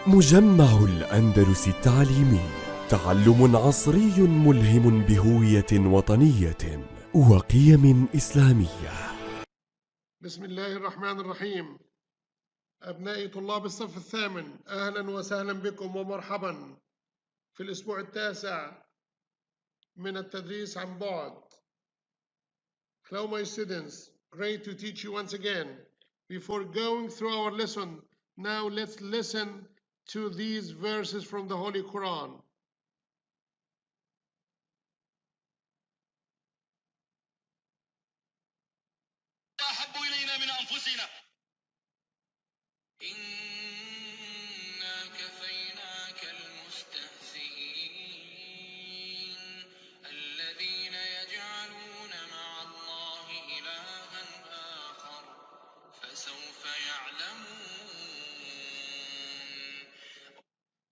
مجمع الأندلس التعليمي، تعلم عصري ملهم بهوية وطنية وقيم إسلامية. بسم الله الرحمن الرحيم. أبنائي طلاب الصف الثامن، أهلا وسهلا بكم ومرحبا في الأسبوع التاسع من التدريس عن بعد. Hello my students, great to teach you once again. Before going through our lesson, now let's listen to these verses from the Holy Quran. أحب إلينا من أنفسنا إنا كفيناك المستهزئين الذين يجعلون مع الله إلها آخر فسوف يعلمون.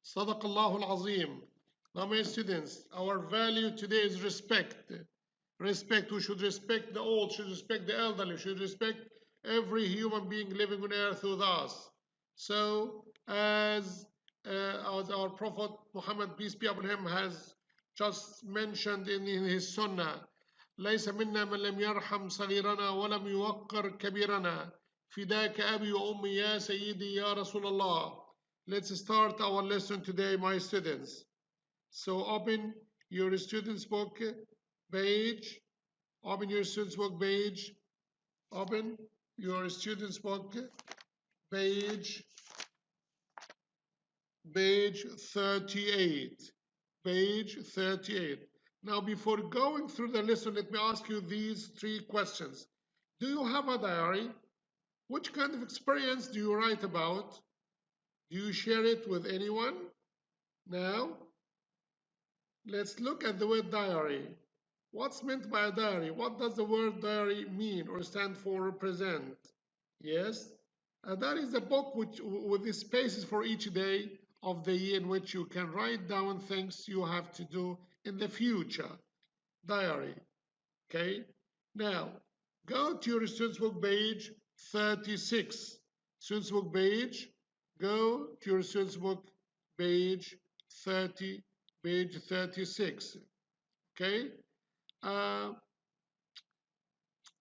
صدق الله العظيم. Now my students, our value today is respect. Respect. We should respect the old, should respect the elderly, should respect every human being living on earth with us. So as our Prophet Muhammad, peace be upon him, has just mentioned in his sunnah, ليس منا من لم يرحم صغيرنا ولم يوقر كبيرنا فداك أبي وأمي يا سيدي يا رسول الله. Let's start our lesson today, my students. So open your students book page, open your students book page, open your students book page 38, page 38. Now before going through the lesson, let me ask you these three questions. Do you have a diary? Which kind of experience do you write about? Do you share it with anyone? Now let's look at the word diary. What's meant by a diary? What does the word diary mean or stand for, represent? Yes, a diary is a book with the spaces for each day of the year in which you can write down things you have to do in the future. Diary. Okay, now go to your students book page 36. Students book page, go to your students book page 30, page 36. Okay.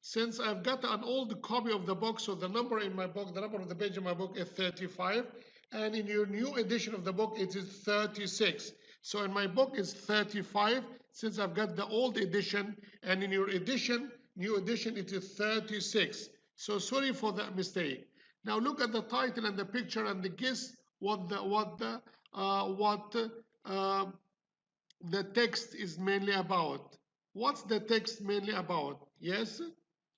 Since I've got an old copy of the book, so the number in my book, the number of the page in my book is 35, and in your new edition of the book it is 36. So in my book is 35, since I've got the old edition, and in your edition, new edition, it is 36. So sorry for that mistake. Now look at the title and the picture and guess what the text is mainly about. What's the text mainly about? Yes?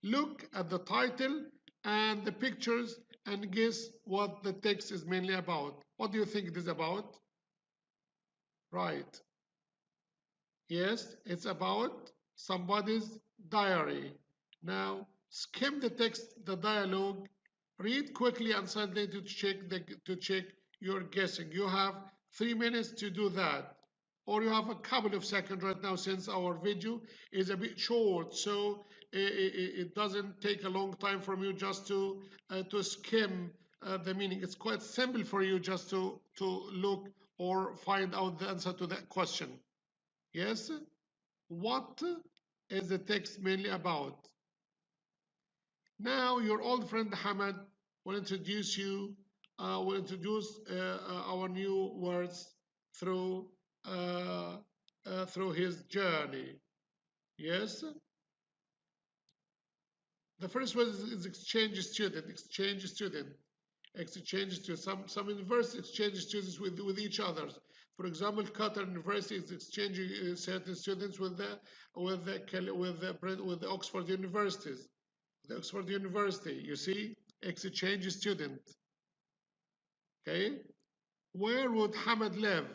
Look at the title and the pictures and guess what the text is mainly about. What do you think it is about? Right. Yes, it's about somebody's diary. Now, skim the text, the dialogue, read quickly and silently to check your guessing. You have 3 minutes to do that. Or you have a couple of seconds right now since our video is a bit short, so it doesn't take a long time from you just to skim the meaning. It's quite simple for you just to look or find out the answer to that question. Yes? What is the text mainly about? Now your old friend Hamad will introduce our new words through his journey. Yes. The first word is exchange student. Exchange student. Exchange student. Some universities exchange students with each other. For example, Qatar University is exchanging certain students with the Oxford universities. The Oxford University, you see, exchange student. Okay. Where would Hamad live?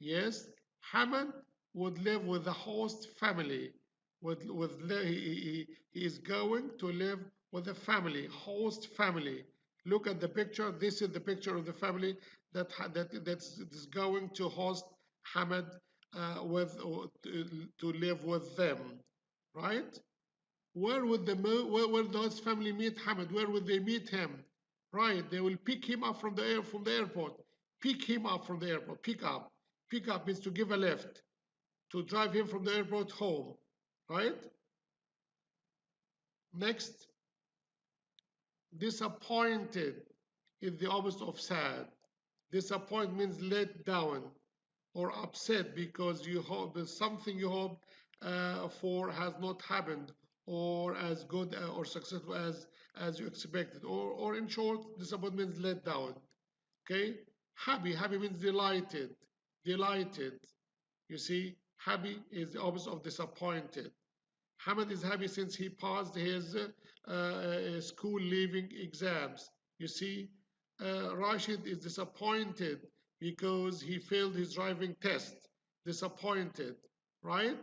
Yes, Hamad would live with the host family. He is going to live with the family, host family. Look at the picture. This is the picture of the family that's going to host Hamad to live with them, right? Where would the host family meet Hamad? Where would they meet him? Right, they will pick him up from the airport. pick him up from the airport. Pick up. Pick up means to give a lift, to drive him from the airport home, right? Next, disappointed is the opposite of sad. Disappointed means let down or upset because you hope something you hope for has not happened, or as good or successful as you expected, or in short, disappointment means let down. Okay, happy means delighted. You see, happy is the opposite of disappointed. Hamad is happy since he passed his school leaving exams. You see, Rashid is disappointed because he failed his driving test. Disappointed, right?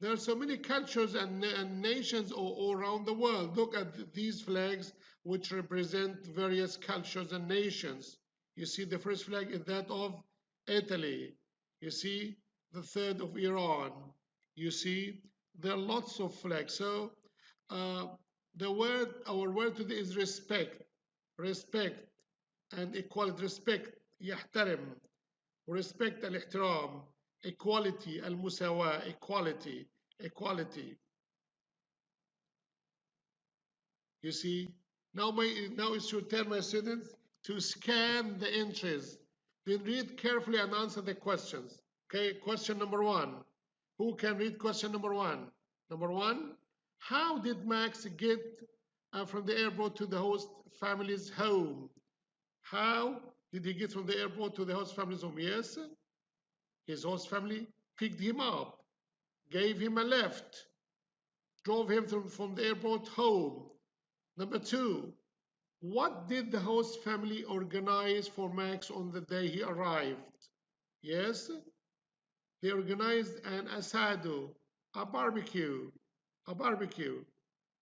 There are so many cultures and nations all around the world. Look at these flags which represent various cultures and nations. You see, the first flag is that of Italy. You see, the third of Iran. You see, there are lots of flags. So our word today is respect. Respect and equality. Respect, يحترم. Respect, الاحترام. Equality, المساواة. Equality. You see, now it's your turn, my students, to scan the entries. Then read carefully and answer the questions. Okay, question number 1. Who can read question number 1? Number 1, how did Max get from the airport to the host family's home? How did he get from the airport to the host family's home? Yes, his host family picked him up, gave him a lift, drove him from the airport home. Number 2, what did the host family organize for Max on the day he arrived? Yes, they organized an asado, a barbecue.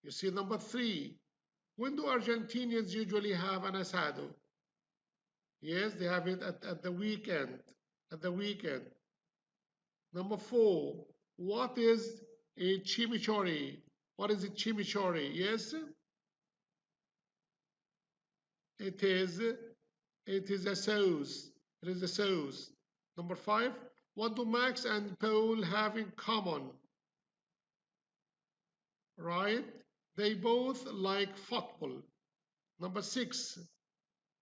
You see, number 3, when do Argentinians usually have an asado? Yes, they have it at the weekend. Number 4, what is a chimichurri? What is a chimichurri? Yes, it is a sauce. It is a sauce. Number 5, what do Max and Paul have in common? Right? They both like football. Number 6,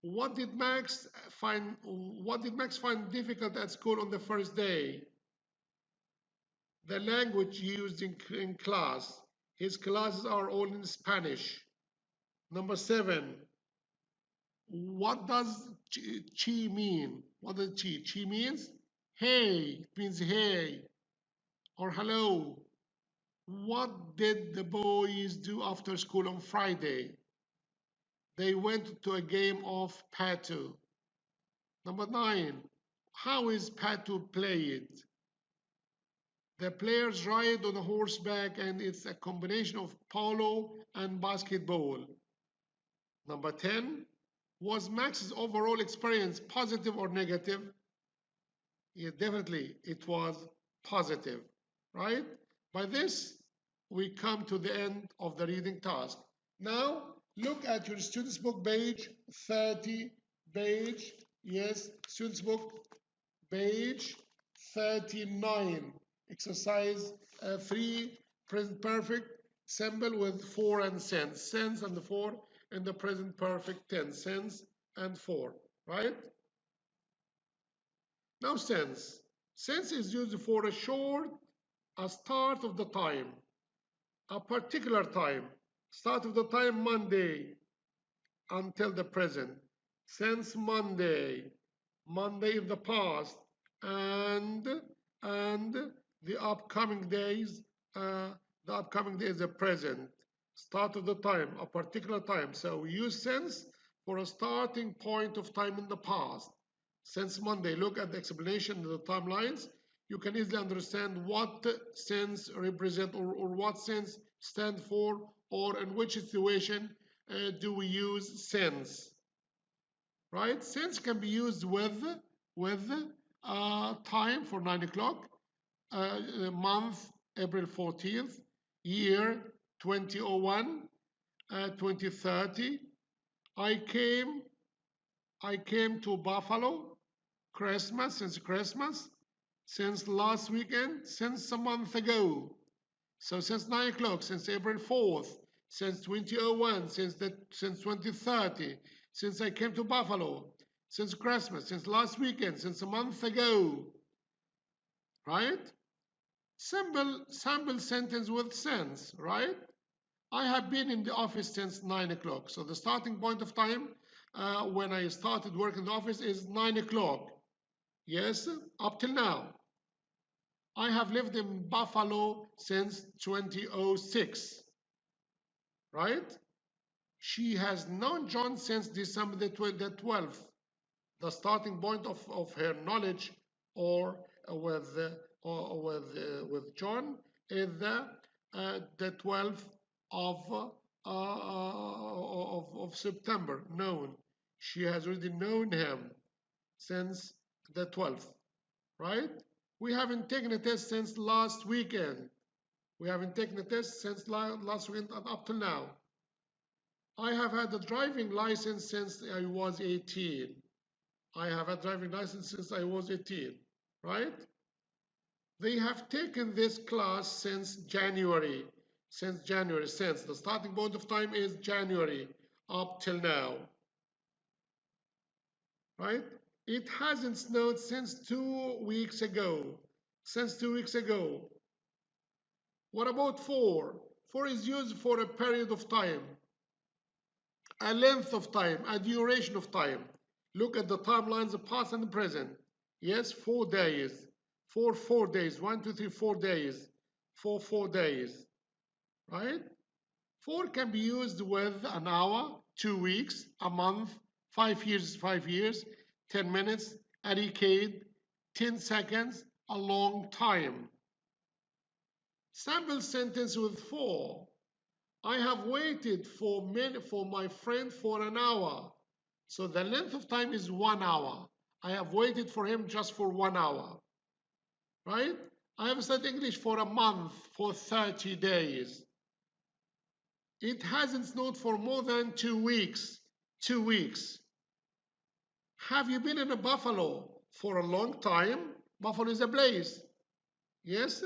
what did Max find difficult at school on the first day? The language used in class. His classes are all in Spanish. Number 7, what does chi mean? What does chi? Chi means hey. It means hey or hello. What did the boys do after school on Friday? They went to a game of Patu. Number 9, how is Patu played? The players ride on a horseback and it's a combination of polo and basketball. Number 10, was Max's overall experience positive or negative? Yeah, definitely it was positive, right? By this, we come to the end of the reading task. Now, look at your student's book, page 30, yes, student's book, page 39. Exercise 3, present perfect, symbol with 4 and sense. Sense and the 4 in the present perfect tense. Sense and 4, right? Now sense. Sense is used for a start of the time, a particular time. Start of the time Monday until the present. Since Monday in the past, and the upcoming days, the present. Start of the time, a particular time. So we use since for a starting point of time in the past. Since Monday, look at the explanation of the timelines. You can easily understand what since represent or what since stand for, or in which situation do we use since, right? Since can be used with time for 9 o'clock, month April 14th, year 2001, 2030. I came to Buffalo Christmas, since last weekend, since a month ago. So since 9 o'clock, since April 4th, since 2001, since 2030, since I came to Buffalo, since Christmas, since last weekend, since a month ago, right? Simple sentence with since, right? I have been in the office since 9 o'clock. So the starting point of time when I started working in the office is 9 o'clock. Yes, up till now. I have lived in Buffalo since 2006, right? She has known John since December the 12th. The starting point of her knowledge or with John is the 12th of September. Known. She has already known him since the 12th, right? We haven't taken a test since last weekend. We haven't taken a test since last weekend up till now. I have had a driving license since I was 18. I have a driving license since I was 18, right? They have taken this class since January. Since the starting point of time is January up till now, right? It hasn't snowed since 2 weeks ago. Since 2 weeks ago. What about for? For is used for a period of time, a length of time, a duration of time. Look at the timelines of past and present. Yes, 4 days. For 4 days. 1, 2, 3, 4 days. For 4 days. Right? For can be used with an hour, 2 weeks, a month, 5 years, 5 years, 10 minutes, a decade, 10 seconds, a long time. Sample sentence with for. I have waited for my friend for an hour. So the length of time is 1 hour. I have waited for him just for 1 hour. Right? I have studied English for a month, for 30 days. It hasn't snowed for more than 2 weeks. 2 weeks. Have you been in a Buffalo for a long time? Buffalo is a place. Yes?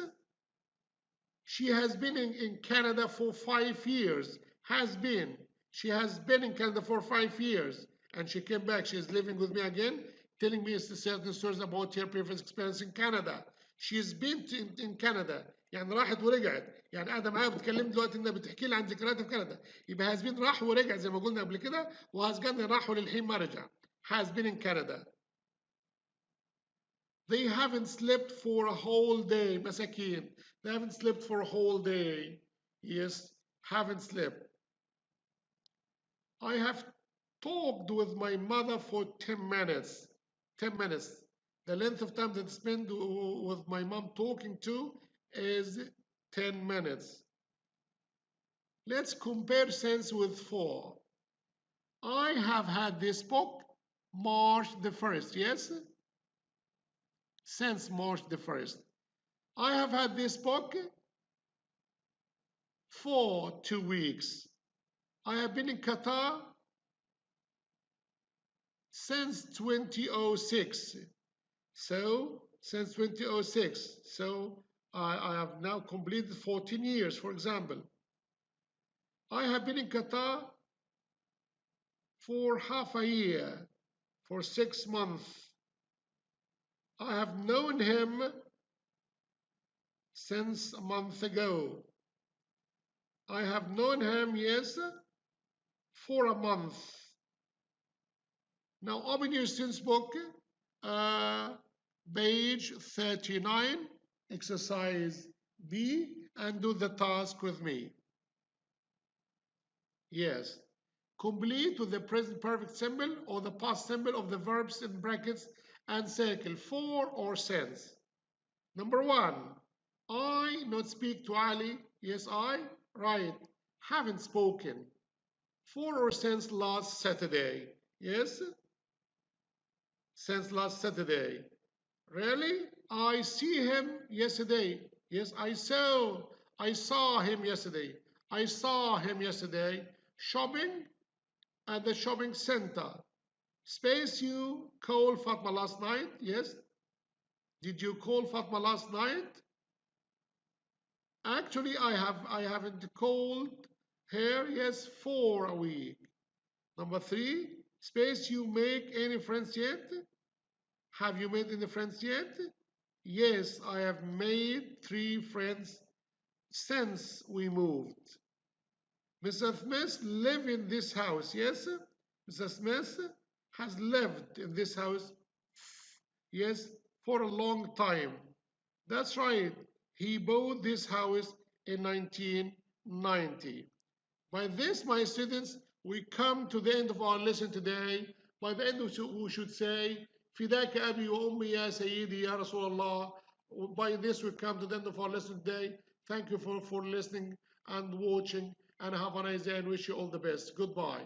She has been in Canada for 5 years. Has been. She has been in Canada for 5 years. And she came back. She is living with me again, telling me certain stories about her previous experience in Canada. She's been in Canada. يعني راحت ورجعت. يعني قاعده معايا بتكلم دلوقتي انها بتحكي لي عن ذكرياتها في كندا. يبقى has been راح ورجع زي ما قلنا قبل كده وهاز been راح وللحين ما رجع. Has been in Canada. They haven't slept for a whole day. مساكين. They haven't slept for a whole day. Yes, haven't slept. I have talked with my mother for 10 minutes. 10 minutes. The length of time that I spend with my mom talking to is 10 minutes. Let's compare since with for. I have had this book March the 1st, yes? Since March the 1st. I have had this book for 2 weeks. I have been in Qatar since 2006. So, since 2006. So, I have now completed 14 years, for example. I have been in Qatar for half a year, for 6 months. I have known him since a month ago. I have known him, yes, for a month. Now open your student's book, page 39, exercise B, and do the task with me. Yes. Complete with the present perfect symbol or the past symbol of the verbs in brackets and circle for or since. Number 1, I not speak to Ali. Yes, I. Right. Haven't spoken. For or since last Saturday. Yes. Since last Saturday. Really? I see him yesterday. Yes, I saw him yesterday. I saw him yesterday shopping at the shopping center. Space, you call Fatma last night? Yes. Did you call Fatma last night? Actually, I haven't called her, yes, for a week. Number 3, space, you make any friends yet? Have you made any friends yet? Yes, I have made 3 friends since we moved. Mrs. Smith live in this house, yes? Mrs. Smith has lived in this house, yes, for a long time. That's right. He bought this house in 1990. By this, my students, we come to the end of our lesson today. By the end, we should say, فداك أبي وأمي يا سيدي يا رسول الله. By this, we come to the end of our lesson today. Thank you for listening and watching, and have a nice day and wish you all the best. Goodbye.